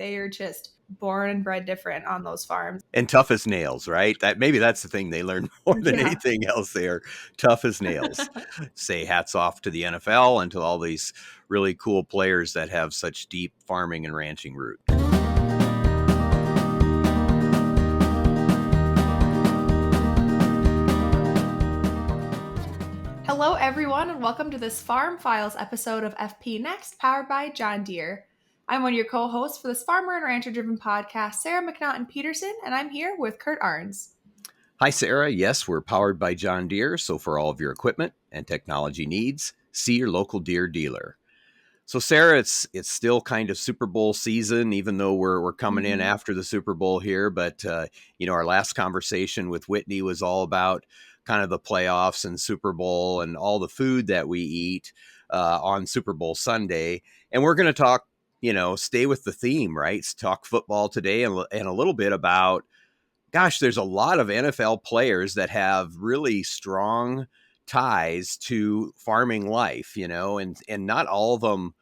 They are just born and bred different on those farms. And tough as nails, right? Maybe that's the thing they learn more than anything else. They are tough as nails. Say hats off to the NFL and to all these really cool players that have such deep farming and ranching roots. Hello, everyone, and welcome to this Farm Files episode of FP Next, powered by John Deere. I'm one of your co-hosts for this farmer and rancher-driven podcast, Sarah McNaughton-Peterson, and I'm here with Curt Arns. Hi, Sarah. Yes, we're powered by John Deere, so for all of your equipment and technology needs, see your local Deere dealer. So, Sarah, it's still kind of Super Bowl season, even though we're coming in after the Super Bowl here. But our last conversation with Whitney was all about kind of the playoffs and Super Bowl and all the food that we eat on Super Bowl Sunday. And we're going to talk, stay with the theme, right? Talk football today and a little bit about, gosh, there's a lot of NFL players that have really strong ties to farming life, and not all of them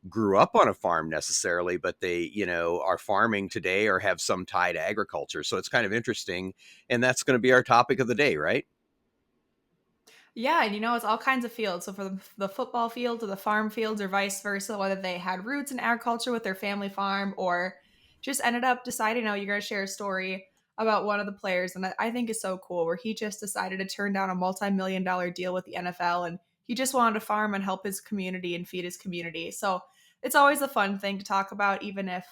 grew up on a farm necessarily, but they, are farming today or have some tie to agriculture. So it's kind of interesting. And that's going to be our topic of the day, right? Yeah, and it's all kinds of fields. So for the football fields or the farm fields or vice versa, whether they had roots in agriculture with their family farm or just ended up deciding, you're going to share a story about one of the players. And that I think is so cool, where he just decided to turn down a multi-million-dollar deal with the NFL. And he just wanted to farm and help his community and feed his community. So it's always a fun thing to talk about, even if,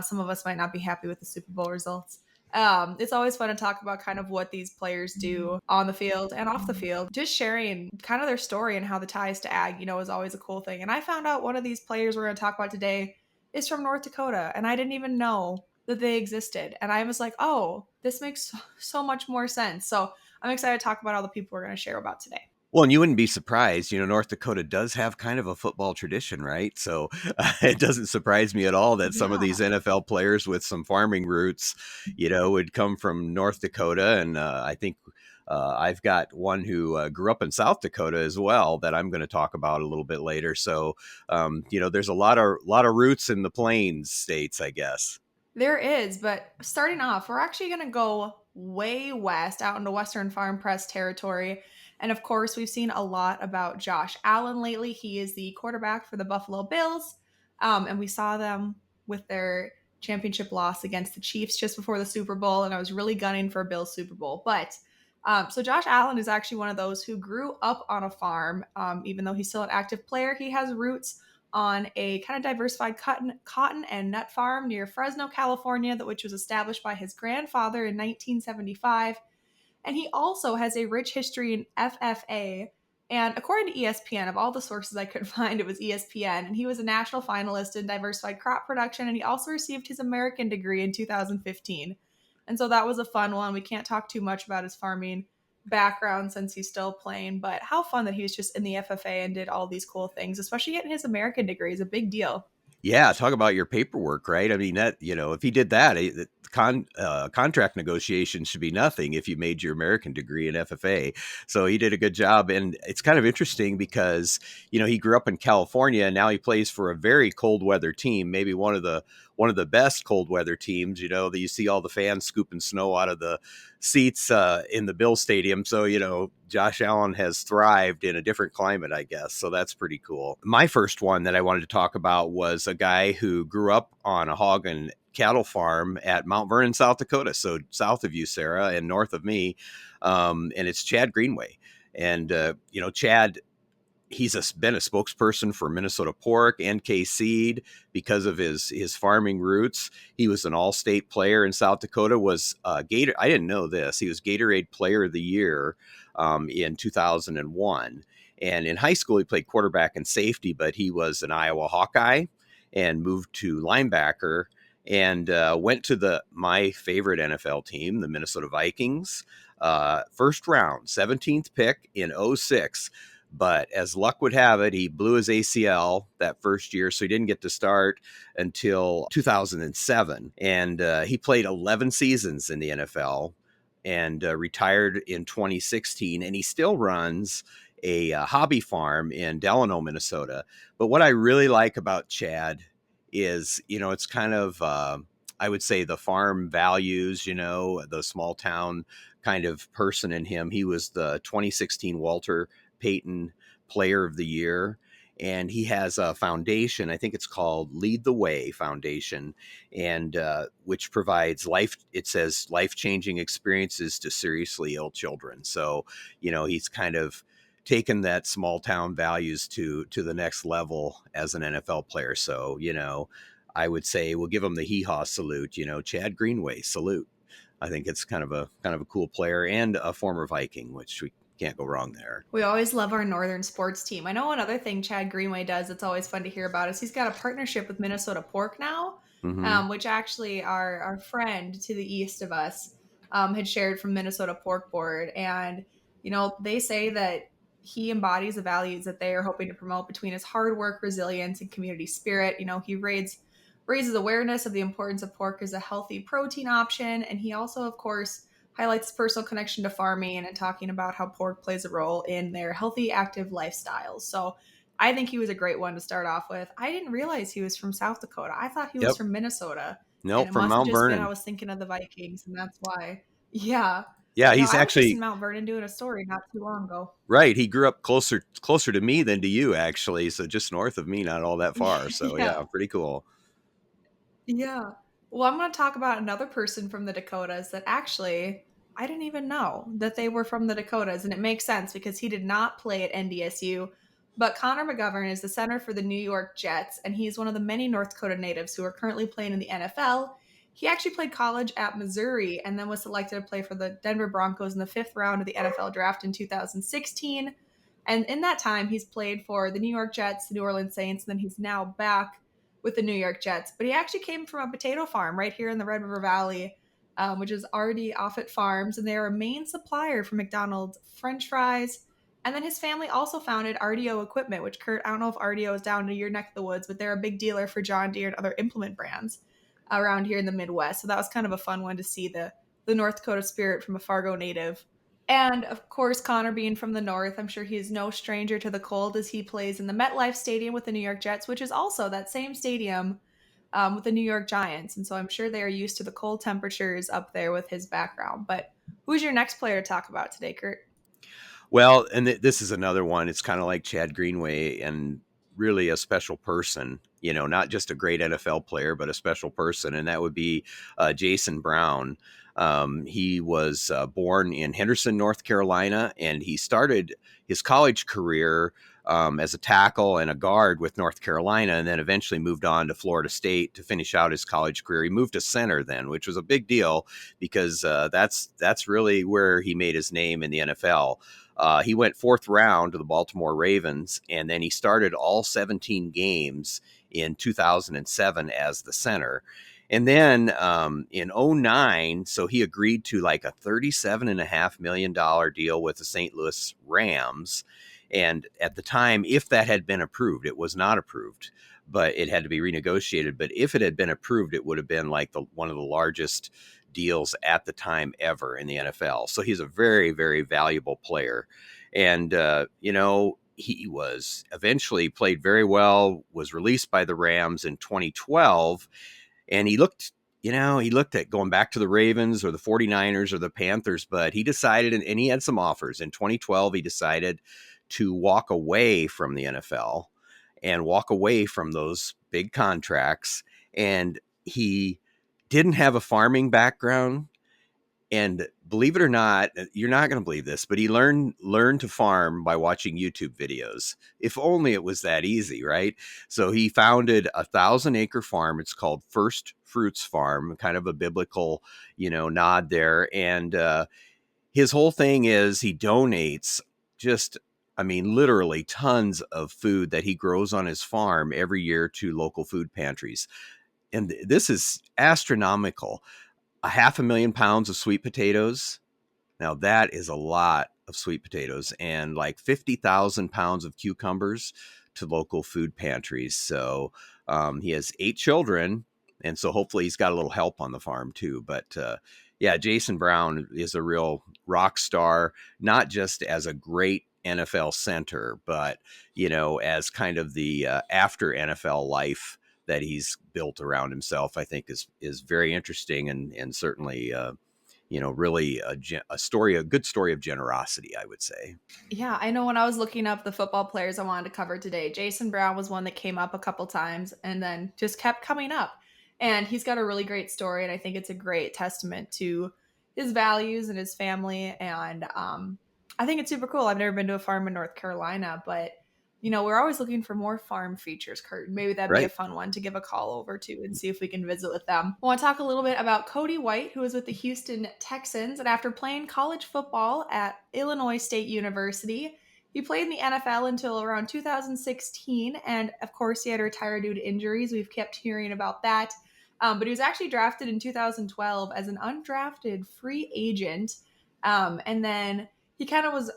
some of us might not be happy with the Super Bowl results. It's always fun to talk about kind of what these players do on the field and off the field. Just sharing kind of their story and how the ties to ag, is always a cool thing. And I found out one of these players we're going to talk about today is from North Dakota, and I didn't even know that they existed. And I was like, oh, this makes so much more sense. So I'm excited to talk about all the people we're going to share about today. Well, and you wouldn't be surprised, North Dakota does have kind of a football tradition, right? So it doesn't surprise me at all that some of these NFL players with some farming roots, would come from North Dakota. And I think I've got one who grew up in South Dakota as well that I'm going to talk about a little bit later. So, there's a lot of roots in the Plains states, I guess. There is, but starting off, we're actually going to go way west out into Western Farm Press territory. And of course, we've seen a lot about Josh Allen lately. He is the quarterback for the Buffalo Bills. And we saw them with their championship loss against the Chiefs just before the Super Bowl. And I was really gunning for a Bills Super Bowl. But so Josh Allen is actually one of those who grew up on a farm. Even though he's still an active player, he has roots on a kind of diversified cotton and nut farm near Fresno, California, which was established by his grandfather in 1975. And he also has a rich history in FFA. And according to ESPN, of all the sources I could find, it was ESPN. And he was a national finalist in diversified crop production. And he also received his American degree in 2015. And so that was a fun one. We can't talk too much about his farming background since he's still playing, but how fun that he was just in the FFA and did all these cool things, especially getting his American degree is a big deal. Yeah, talk about your paperwork, right? I mean, that, if he did that, contract negotiations should be nothing if you made your American degree in FFA. So he did a good job. And it's kind of interesting because, he grew up in California and now he plays for a very cold weather team, maybe one of the best cold weather teams, that you see all the fans scooping snow out of the seats in the Bill Stadium. So, Josh Allen has thrived in a different climate, I guess. So that's pretty cool. My first one that I wanted to talk about was a guy who grew up on a hog and cattle farm at Mount Vernon, South Dakota. So south of you, Sarah, and north of me. And it's Chad Greenway. And, Chad, he's been a spokesperson for Minnesota Pork, NK Seed, because of his farming roots. He was an all-state player in South Dakota, was Gator. I didn't know this. He was Gatorade Player of the Year in 2001. And in high school, he played quarterback and safety, but he was an Iowa Hawkeye and moved to linebacker and went to my favorite NFL team, the Minnesota Vikings, first round, 17th pick in 2006. But as luck would have it, he blew his ACL that first year, so he didn't get to start until 2007. And he played 11 seasons in the NFL and retired in 2016. And he still runs a hobby farm in Delano, Minnesota. But what I really like about Chad is, it's kind of, I would say the farm values, the small town kind of person in him. He was the 2016 Walter Payton Player of the Year. And he has a foundation, I think it's called Lead the Way Foundation, and which provides it says life changing experiences to seriously ill children. So, he's kind of taken that small town values to the next level as an NFL player. So, I would say we'll give him the hee haw salute, Chad Greenway salute. I think it's kind of a cool player and a former Viking, which we can't go wrong there. We always love our northern sports team. I know another thing Chad Greenway does that's always fun to hear about is he's got a partnership with Minnesota Pork now, Hmm. which actually our friend to the east of us had shared from Minnesota Pork Board. And, they say that he embodies the values that they are hoping to promote between his hard work, resilience, and community spirit. He raises awareness of the importance of pork as a healthy protein option. And he also, of course, highlights personal connection to farming and talking about how pork plays a role in their healthy, active lifestyles. So I think he was a great one to start off with. I didn't realize he was from South Dakota. I thought he was Yep. from Minnesota. And Nope. it From must have Mount just been I Vernon. was thinking of the Vikings, and that's why. Yeah. Yeah, No, he's I was just in actually Mount Vernon doing a story not too long ago. right. He grew up closer to me than to you, actually. So just north of me, not all that far. So yeah, Yeah. pretty cool. Yeah. Well, I'm going to talk about another person from the Dakotas that actually I didn't even know that they were from the Dakotas. And it makes sense because he did not play at NDSU. But Connor McGovern is the center for the New York Jets, and he's one of the many North Dakota natives who are currently playing in the NFL. He actually played college at Missouri and then was selected to play for the Denver Broncos in the fifth round of the NFL draft in 2016. And in that time, he's played for the New York Jets, the New Orleans Saints, and then he's now back with the New York Jets. But he actually came from a potato farm right here in the Red River Valley, which is already Offutt Farms, and they're a main supplier for McDonald's French fries. And then his family also founded RDO Equipment, which Curt, I don't know if RDO is down to your neck of the woods, but they're a big dealer for John Deere and other implement brands around here in the Midwest. So that was kind of a fun one to see the North Dakota spirit from a Fargo native. And of course, Connor being from the North, I'm sure he's no stranger to the cold as he plays in the MetLife Stadium with the New York Jets, which is also that same stadium with the New York Giants. And so I'm sure they are used to the cold temperatures up there with his background. But who's your next player to talk about today, Curt? Well, and this is another one. It's kind of like Chad Greenway and really a special person, not just a great NFL player, but a special person. And that would be Jason Brown. He was born in Henderson, North Carolina, and he started his college career as a tackle and a guard with North Carolina, and then eventually moved on to Florida State to finish out his college career. He moved to center then, which was a big deal because that's really where he made his name in the NFL. He went fourth round to the Baltimore Ravens, and then he started all 17 games in 2007 as the center. And then in '09, so he agreed to like a $37.5 million deal with the St. Louis Rams. And at the time, if that had been approved, it was not approved, but it had to be renegotiated. But if it had been approved, it would have been like one of the largest deals at the time ever in the NFL. So he's a very, very valuable player. And, he was eventually played very well, was released by the Rams in 2012. And he looked at going back to the Ravens or the 49ers or the Panthers, but he decided, and he had some offers. In 2012, he decided to walk away from the NFL and walk away from those big contracts. And he didn't have a farming background. And believe it or not, you're not going to believe this, but he learned to farm by watching YouTube videos. If only it was that easy, right? So he founded a 1,000-acre farm. It's called First Fruits Farm, kind of a biblical, nod there. And his whole thing is he donates just, I mean, literally tons of food that he grows on his farm every year to local food pantries. And this is astronomical. 500,000 pounds of sweet potatoes. Now that is a lot of sweet potatoes, and like 50,000 pounds of cucumbers to local food pantries. So he has 8 children, and so hopefully he's got a little help on the farm too. But yeah, Jason Brown is a real rock star, not just as a great NFL center, but as kind of the after NFL life that he's built around himself, I think is very interesting, and certainly really a story, a good story of generosity, I would say. Yeah, I know when I was looking up the football players I wanted to cover today, Jason Brown was one that came up a couple times and then just kept coming up. And he's got a really great story, and I think it's a great testament to his values and his family. And I think it's super cool. I've never been to a farm in North Carolina, but we're always looking for more farm features, Kurt. Maybe that'd be a Right. fun one to give a call over to and see if we can visit with them. I want to talk a little bit about Cody White, who is with the Houston Texans. And after playing college football at Illinois State University, he played in the NFL until around 2016. And of course, he had to retire due to injuries. We've kept hearing about that. But he was actually drafted in 2012 as an undrafted free agent. And then he kind of was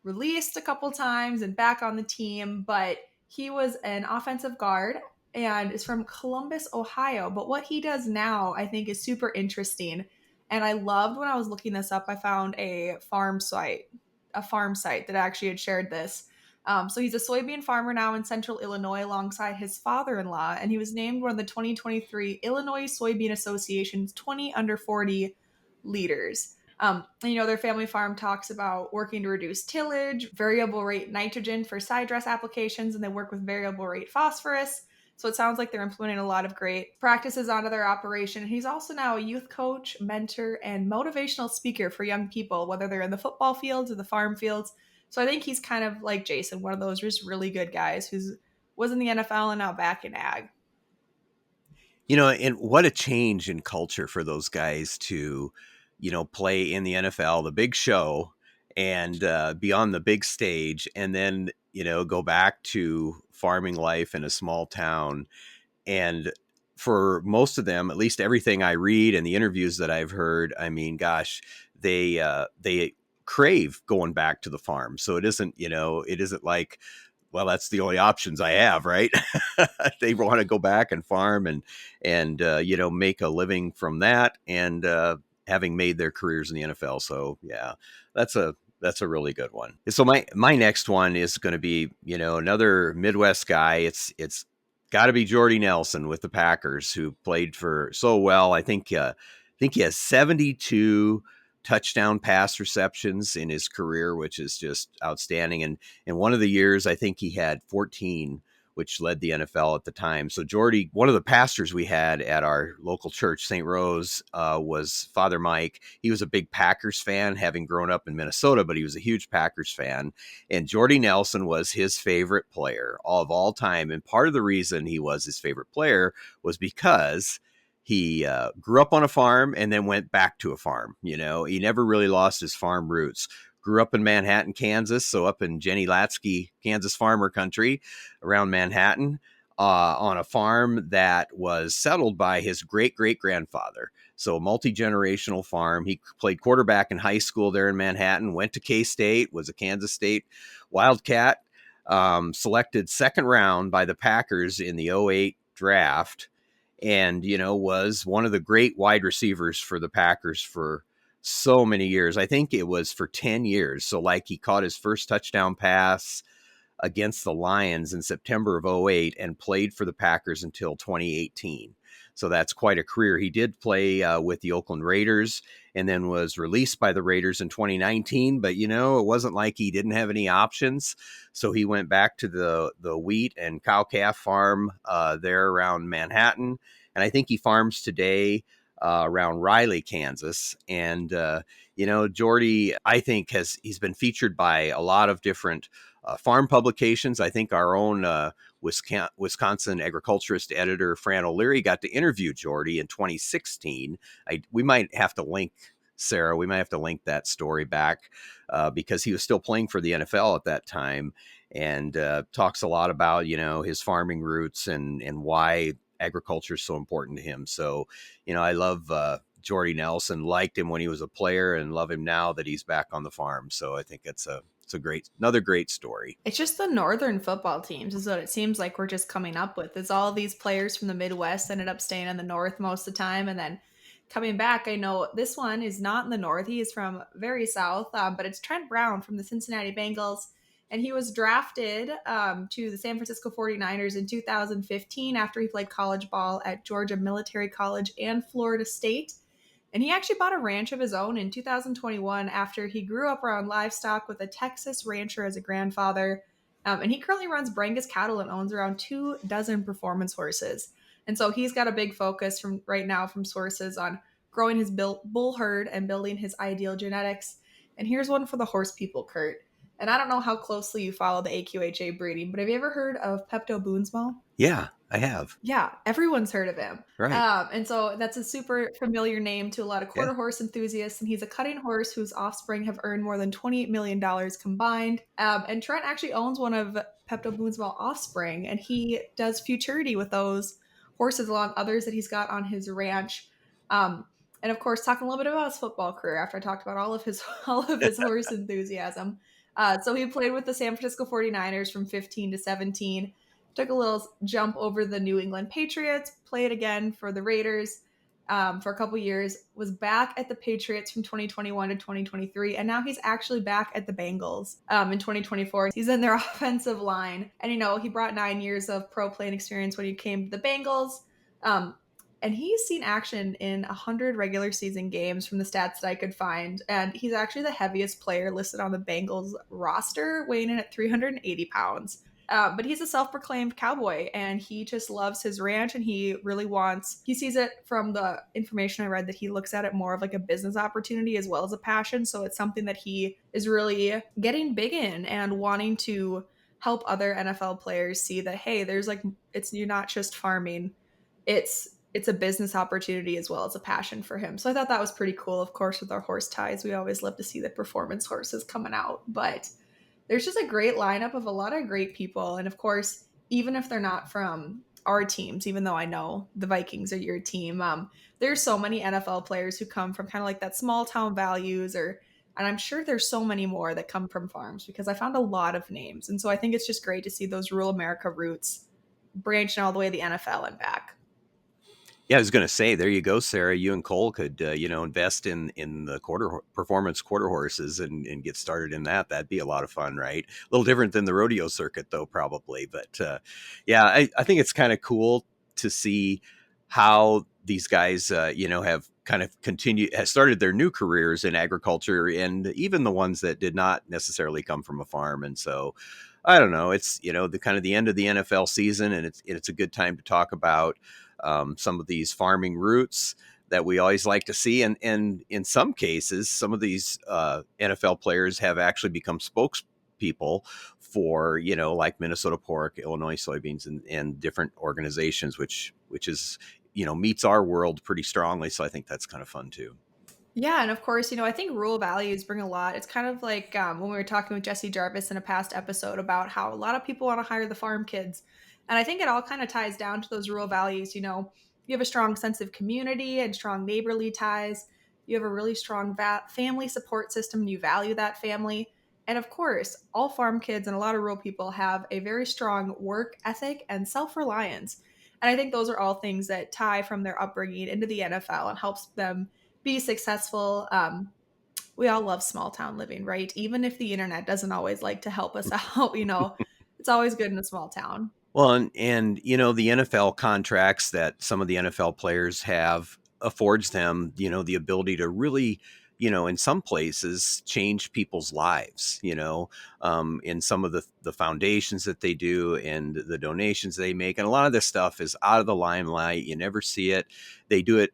released a couple times and back on the team, but he was an offensive guard and is from Columbus, Ohio. But what he does now, I think, is super interesting. And I loved when I was looking this up, I found a farm site that actually had shared this. So he's a soybean farmer now in central Illinois alongside his father in law, and he was named one of the 2023 Illinois Soybean Association's 20 under 40 leaders. Their family farm talks about working to reduce tillage, variable rate nitrogen for side dress applications, and they work with variable rate phosphorus. So it sounds like they're implementing a lot of great practices onto their operation. He's also now a youth coach, mentor, and motivational speaker for young people, whether they're in the football fields or the farm fields. So I think he's kind of like Jason, one of those just really good guys who's was in the NFL and now back in ag. And what a change in culture for those guys to, play in the NFL, the big show, and be on the big stage, and then, go back to farming life in a small town. And for most of them, at least everything I read and the interviews that I've heard, I mean, gosh, they crave going back to the farm. So it isn't like, well, that's the only options I have, right? They want to go back and farm and make a living from that, and having made their careers in the NFL. So yeah, that's a really good one. So my next one is going to be another Midwest guy. It's got to be Jordy Nelson with the Packers, who played for so well. I think he has 72 touchdown pass receptions in his career, which is just outstanding. And in one of the years, I think he had 14, which led the NFL at the time. So Jordy, one of the pastors we had at our local church, St. Rose, was Father Mike. He was a big Packers fan, having grown up in Minnesota, but he was a huge Packers fan. And Jordy Nelson was his favorite player of all time. And part of the reason he was his favorite player was because he grew up on a farm and then went back to a farm. He never really lost his farm roots. Grew up in Manhattan, Kansas, so up in Jenny Latsky, Kansas farmer country around Manhattan, on a farm that was settled by his great-great-grandfather. So a multi-generational farm. He played quarterback in high school there in Manhattan, went to K-State, was a Kansas State Wildcat, selected second round by the Packers in the '08 draft, and was one of the great wide receivers for the Packers for so many years. I think it was for 10 years. So like, he caught his first touchdown pass against the Lions in September of '08 and played for the Packers until 2018. So that's quite a career. He did play with the Oakland Raiders, and then was released by the Raiders in 2019. But it wasn't like he didn't have any options. So he went back to the wheat and cow calf farm there around Manhattan, and I think he farms today around Riley, Kansas. And Jordy, I think, he's been featured by a lot of different farm publications. I think our own Wisconsin agriculturist editor Fran O'Leary got to interview Jordy in 2016. We might have to link, Sarah, we might have to link that story back because he was still playing for the NFL at that time, and talks a lot about his farming roots and why agriculture is so important to him. So I love Jordy Nelson. Liked him when he was a player, and love him now that he's back on the farm. So I think it's another great story. It's just the northern football teams is what it seems like we're just coming up with. Is all these players from the Midwest ended up staying in the north most of the time and then coming back. I know this one is not in the north. He is from very south, but it's Trent Brown from the Cincinnati Bengals. and he was drafted to the San Francisco 49ers in 2015 after he played college ball at Georgia Military College and Florida State. And he actually bought a ranch of his own in 2021 after he grew up around livestock with a Texas rancher as a grandfather. And he currently runs Brangus Cattle and owns around 2 dozen performance horses. And so he's got a big focus from right now from sources on growing his bull herd and building his ideal genetics. And here's one for the horse people, Curt. And I don't know how closely you follow the AQHA breeding, but have you ever heard of Pepto Boonsmal? Yeah, I have. Yeah, everyone's heard of him. Right. And so that's a super familiar name to a lot of Yeah. quarter horse enthusiasts. And he's a cutting horse whose offspring have earned more than $28 million combined. And Trent actually owns one of Pepto Bismol offspring, and he does futurity with those horses along others that he's got on his ranch. Um, and of course, talking a little bit about his football career after I talked about all of his all of his horse enthusiasm. So he played with the San Francisco 49ers from 15 to 17, took a little jump over the New England Patriots, played again for the Raiders for a couple years, was back at the Patriots from 2021 to 2023, and now he's actually back at the Bengals in 2024. He's in their offensive line, and he brought 9 years of pro playing experience when he came to the Bengals. Um, and he's seen action in 100 regular season games from the stats that I could find. And he's actually the heaviest player listed on the Bengals roster, weighing in at 380 pounds. But he's a self-proclaimed cowboy, and he just loves his ranch, and he sees it from the information I read that he looks at it more of like a business opportunity as well as a passion. So it's something that he is really getting big in and wanting to help other NFL players see that, hey, you're not just farming, it's a business opportunity as well as a passion for him. So I thought that was pretty cool. Of course, with our horse ties, we always love to see the performance horses coming out, but there's just a great lineup of a lot of great people. And of course, even if they're not from our teams, even though I know the Vikings are your team, there's so many NFL players who come from kind of like that small town values, and I'm sure there's so many more that come from farms because I found a lot of names. And so I think it's just great to see those rural America roots branching all the way to the NFL and back. Yeah, I was going to say, there you go, Sarah. You and Cole could, invest in the performance quarter horses and get started in that. That'd be a lot of fun, right? A little different than the rodeo circuit, though, probably. But yeah, I think it's kind of cool to see how these guys, have kind of has started their new careers in agriculture, and even the ones that did not necessarily come from a farm. And so, I don't know. It's the kind of the end of the NFL season, and it's a good time to talk about some of these farming roots that we always like to see. And in some cases, some of these NFL players have actually become spokespeople for, like Minnesota Pork, Illinois Soybeans, and different organizations, which is, meets our world pretty strongly. So I think that's kind of fun too. Yeah, and of course, I think rural values bring a lot. It's kind of like when we were talking with Jesse Jarvis in a past episode about how a lot of people want to hire the farm kids. And I think it all kind of ties down to those rural values. You have a strong sense of community and strong neighborly ties. You have a really strong family support system, and you value that family. And of course, all farm kids and a lot of rural people have a very strong work ethic and self reliance. And I think those are all things that tie from their upbringing into the NFL and helps them be successful. We all love small town living, right? Even if the internet doesn't always like to help us out, it's always good in a small town. Well, and the NFL contracts that some of the NFL players have affords them, the ability to really, in some places change people's lives, in some of the foundations that they do and the donations they make. And a lot of this stuff is out of the limelight. You never see it. They do it,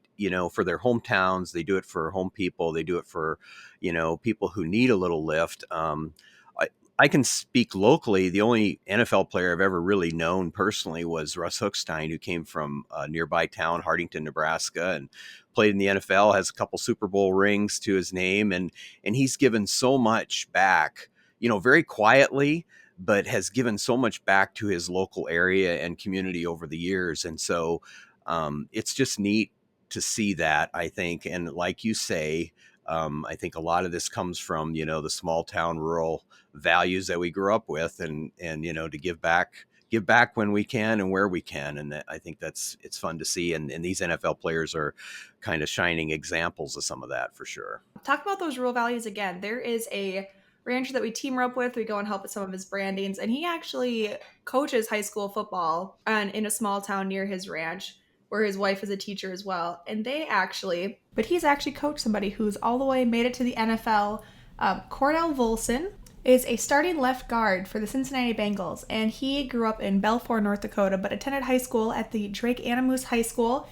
for their hometowns. They do it for home people. They do it for, people who need a little lift. I can speak locally. The only NFL player I've ever really known personally was Russ Hookstein, who came from a nearby town, Hardington, Nebraska, and played in the NFL, has a couple Super Bowl rings to his name. And he's given so much back, very quietly, but has given so much back to his local area and community over the years. And so it's just neat to see that, I think. And like you say, I think a lot of this comes from, the small town rural values that we grew up with, and to give back when we can and where we can. And I think it's fun to see. And these NFL players are kind of shining examples of some of that for sure. Talk about those rural values again. There is a rancher that we team up with. We go and help with some of his brandings, and he actually coaches high school football in a small town near his ranch where his wife is a teacher as well. And he's actually coached somebody who's all the way made it to the NFL. Cordell Volson is a starting left guard for the Cincinnati Bengals, and he grew up in Belfort, North Dakota, but attended high school at the Drake Animus High School.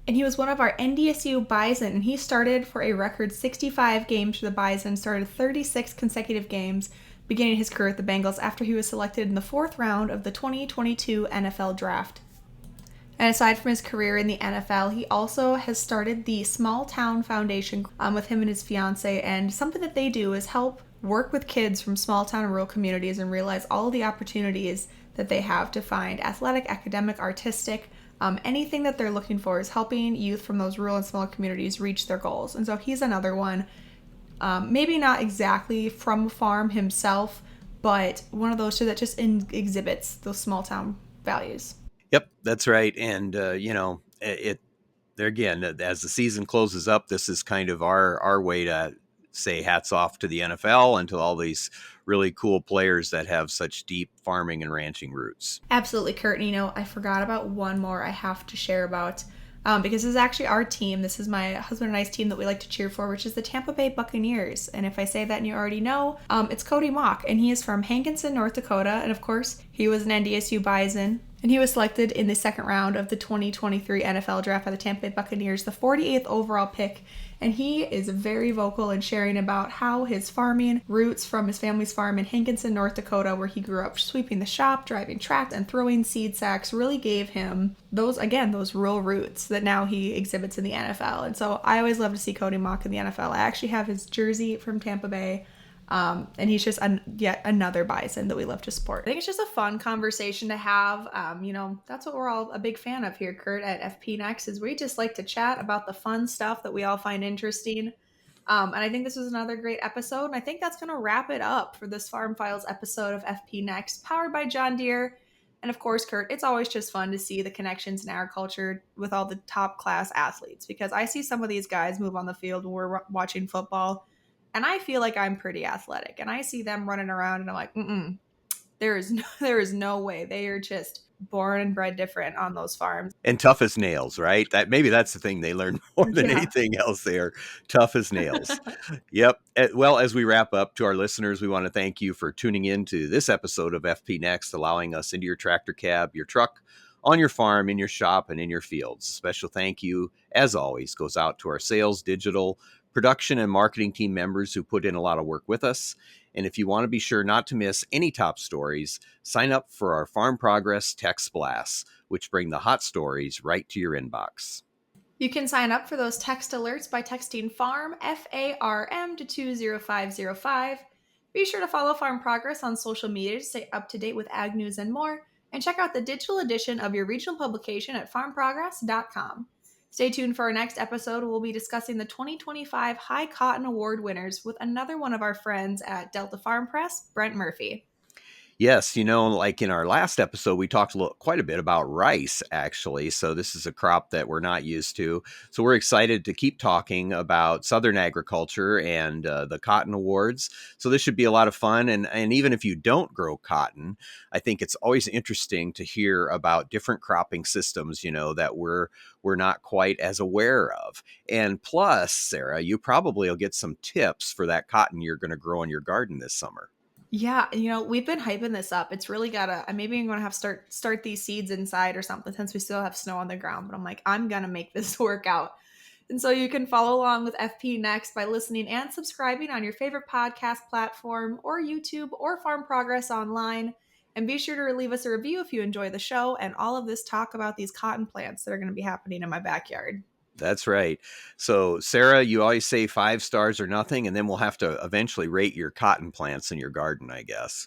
And he was one of our NDSU Bison, and he started for a record 65 games for the Bison, started 36 consecutive games, beginning his career at the Bengals after he was selected in the 4th round of the 2022 NFL Draft. And aside from his career in the NFL, he also has started the Small Town Foundation with him and his fiance. And something that they do is help work with kids from small town and rural communities and realize all the opportunities that they have to find athletic, academic, artistic, anything that they're looking for is helping youth from those rural and smaller communities reach their goals. And so he's another one, maybe not exactly from a farm himself, but one of those two that just exhibits those small town values. Yep, that's right. And it there again, as the season closes up, this is kind of our way to say hats off to the NFL and to all these really cool players that have such deep farming and ranching roots. Absolutely, Curt. And, I forgot about one more I have to share about because this is actually our team. This is my husband and I's team that we like to cheer for, which is the Tampa Bay Buccaneers. And if I say that and you already know, it's Cody Mock, and he is from Hankinson, North Dakota. And of course, he was an NDSU Bison. And he was selected in the 2nd round of the 2023 NFL Draft by the Tampa Bay Buccaneers, the 48th overall pick. And he is very vocal in sharing about how his farming roots from his family's farm in Hankinson, North Dakota, where he grew up sweeping the shop, driving tracks, and throwing seed sacks, really gave him those rural roots that now he exhibits in the NFL. And so I always love to see Cody Mock in the NFL. I actually have his jersey from Tampa Bay. And he's just yet another Bison that we love to support. I think it's just a fun conversation to have. That's what we're all a big fan of here, Curt, at FP Next, is we just like to chat about the fun stuff that we all find interesting. And I think this was another great episode. And I think that's going to wrap it up for this Farm Files episode of FP Next, powered by John Deere. And of course, Curt, it's always just fun to see the connections in agriculture with all the top class athletes, because I see some of these guys move on the field when we're watching football, and I feel like I'm pretty athletic, and I see them running around, and I'm like, there is no way. They are just born and bred different on those farms. And tough as nails, right? Maybe that's the thing they learn more than anything else. They are tough as nails. Yep. Well, as we wrap up, to our listeners, we want to thank you for tuning in to this episode of FP Next, allowing us into your tractor cab, your truck, on your farm, in your shop, and in your fields. A special thank you, as always, goes out to our sales, digital, production, and marketing team members who put in a lot of work with us. And if you want to be sure not to miss any top stories, sign up for our Farm Progress Text Blasts, which bring the hot stories right to your inbox. You can sign up for those text alerts by texting FARM, FARM, to 20505. Be sure to follow Farm Progress on social media to stay up to date with ag news and more. And check out the digital edition of your regional publication at farmprogress.com. Stay tuned for our next episode. We'll be discussing the 2025 High Cotton Award winners with another one of our friends at Delta Farm Press, Brent Murphy. Yes, like in our last episode, we talked quite a bit about rice, actually. So this is a crop that we're not used to. So we're excited to keep talking about Southern agriculture and the cotton awards. So this should be a lot of fun. And even if you don't grow cotton, I think it's always interesting to hear about different cropping systems, that we're not quite as aware of. And plus, Sarah, you probably will get some tips for that cotton you're going to grow in your garden this summer. Yeah, we've been hyping this up. It's really maybe I'm going to have to start these seeds inside or something, since we still have snow on the ground. But I'm like, I'm going to make this work out. And so you can follow along with FP Next by listening and subscribing on your favorite podcast platform or YouTube or Farm Progress online. And be sure to leave us a review if you enjoy the show and all of this talk about these cotton plants that are going to be happening in my backyard. That's right. So, Sarah, you always say 5 stars or nothing, and then we'll have to eventually rate your cotton plants in your garden, I guess.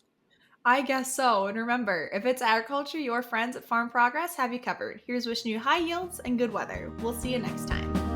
I guess so. And remember, if it's agriculture, your friends at Farm Progress have you covered. Here's wishing you high yields and good weather. We'll see you next time.